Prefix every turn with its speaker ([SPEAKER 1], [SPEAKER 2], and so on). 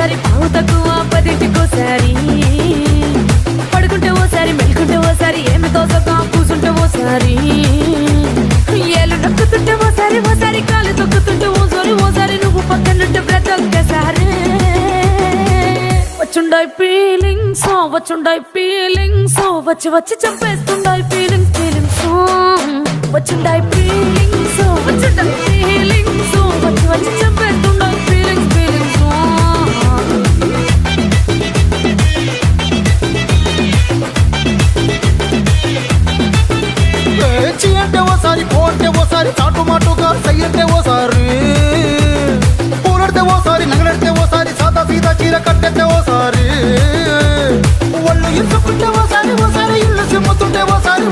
[SPEAKER 1] ఓసారి పావు తక్కువ పదింటికోసారి పడుకుంటే ఓసారి మెలుకుంటే ఓసారి ఏమి తోసగా కూసుంటే ఓసారి ఏళ్ళు నొక్కుతుంటే ఓసారి ఓసారి కాలు తొక్కుతుంటే ఓసారి నువ్వు పక్కనుంటే ప్రతి ఒక్కసారి వచ్చుండాయి ఫీలింగ్స్ వచ్చి వచ్చి చంపేస్తుండాయి ఫీలింగ్స్ వచ్చుండాయి ఫీలింగ్స్ వచ్చి వచ్చి చంపేస్తుండాయి ఫీలింగ్స్
[SPEAKER 2] చీ అంటే ఓసారి పో అంటే ఓసారి చాటు మాటుగా సై అంటే